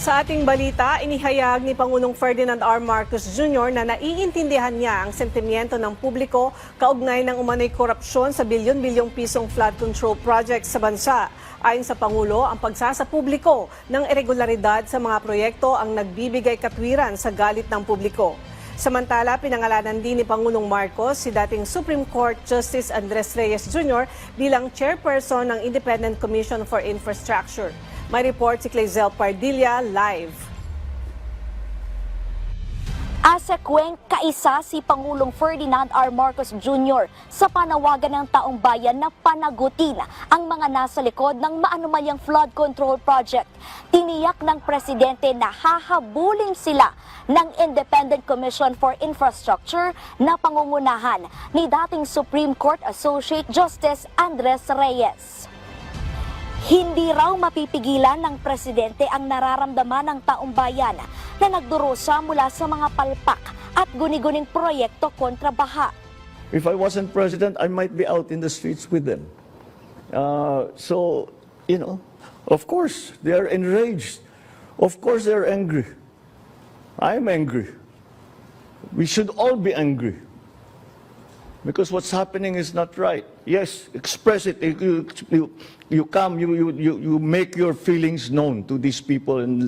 Sa ating balita, inihayag ni Pangulong Ferdinand R. Marcos Jr. na naiintindihan niya ang sentimiento ng publiko kaugnay ng umano'y korupsyon sa bilyon-bilyong pisong flood control project sa bansa. Ayon sa Pangulo, ang pagsasapubliko ng irregularidad sa mga proyekto ang nagbibigay katwiran sa galit ng publiko. Samantala, pinangalanan din ni Pangulong Marcos si dating Supreme Court Justice Andres Reyes Jr. bilang chairperson ng Independent Commission for Infrastructure. May report si Clazel Pardilla live. Asekweng kaisa si Pangulong Ferdinand R. Marcos Jr. sa panawagan ng taong bayan na panagutin ang mga nasa likod ng maanumalyang flood control project. Tiniyak ng presidente na hahabulin sila ng Independent Commission for Infrastructure na pangungunahan ni dating Supreme Court Associate Justice Andres Reyes. Hindi raw mapipigilan ng presidente ang nararamdaman ng taong bayan na nagdurusa mula sa mga palpak at guni-guning proyekto kontra baha. If I wasn't president, I might be out in the streets with them. Of course, they are enraged. Of course, they are angry. I'm angry. We should all be angry. Because what's happening is not right. Yes, express it. You come, you make your feelings known to these people and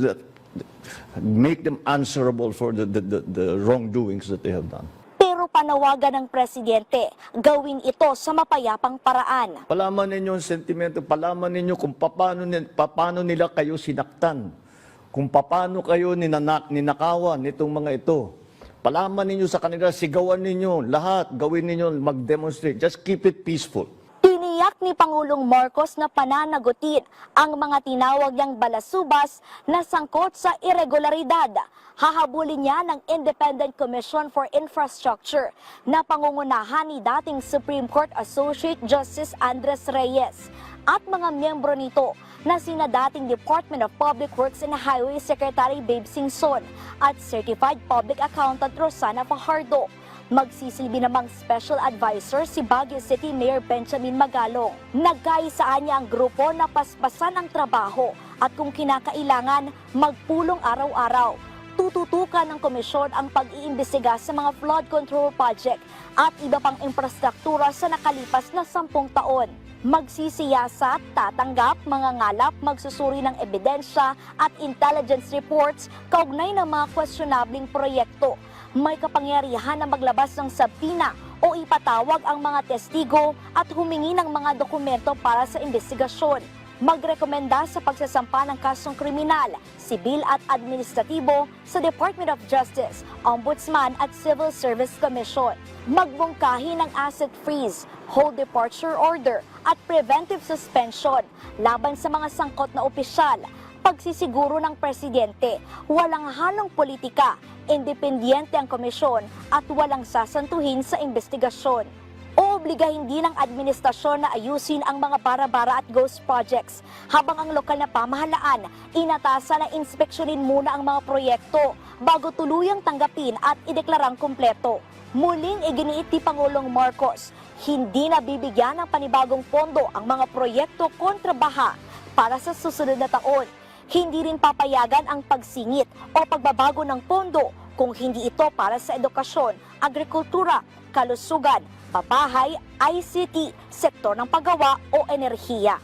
make them answerable for the wrongdoings that they have done. Pero panawagan ng presidente, gawin ito sa mapayapang paraan. Palaman ninyo ang sentimento, palaman ninyo kung paano nila kayo sinaktan, kung paano kayo ninakawan nitong mga ito. Palaman ninyo sa kanila, sigawan ninyo, lahat, gawin ninyo, mag-demonstrate. Just keep it peaceful. Tiniyak ni Pangulong Marcos na pananagutin ang mga tinawag niyang balasubas na sangkot sa irregularidad. Hahabulin niya ng Independent Commission for Infrastructure na pangungunahan ni dating Supreme Court Associate Justice Andres Reyes at mga miyembro nito na sina dating Department of Public Works and Highway Secretary Babe Singson at Certified Public Accountant Rosana Fajardo. Magsisilbi namang Special Advisor si Baguio City Mayor Benjamin Magalong. Nagkaisaan niya ang grupo na paspasan ang trabaho at kung kinakailangan, magpulong araw-araw. Tututukan ng komisyon ang pag-iimbestiga sa mga flood control project at iba pang infrastruktura sa nakalipas na 10 taon. Magsisiyasat, tatanggap, mangangalap, magsusuri ng ebidensya at intelligence reports kaugnay ng mga questionabling proyekto. May kapangyarihan na maglabas ng sabina o ipatawag ang mga testigo at humingi ng mga dokumento para sa investigasyon. Magrekomenda sa pagsasampa ng kasong kriminal, sibil at administratibo sa Department of Justice, Ombudsman at Civil Service Commission. Magbungkahi ng asset freeze, hold departure order at preventive suspension laban sa mga sangkot na opisyal. Pagsisiguro ng presidente, walang halong politika, independyente ang komisyon at walang sasantuhin sa investigasyon. Oobligahin din ng administrasyon na ayusin ang mga bara-bara at ghost projects, habang ang lokal na pamahalaan inatasan na inspeksyonin muna ang mga proyekto bago tuluyang tanggapin at ideklarang kumpleto. Muling iginiit ni Pangulong Marcos, hindi na bibigyan ng panibagong pondo ang mga proyekto kontra baha para sa susunod na taon. Hindi rin papayagan ang pagsingit o pagbabago ng pondo kung hindi ito para sa edukasyon, agrikultura, kalusugan, pabahay, ICT, sektor ng paggawa o enerhiya.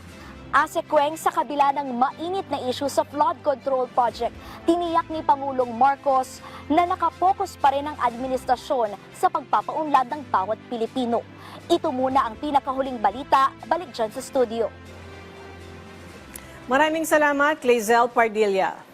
Asekweng sa kabila ng mainit na issue sa flood control project, tiniyak ni Pangulong Marcos na nakapokus pa rin ang administrasyon sa pagpapaunlad ng bawat Pilipino. Ito muna ang pinakahuling balita, balik dyan sa studio. Maraming salamat, Clazel Pardilla.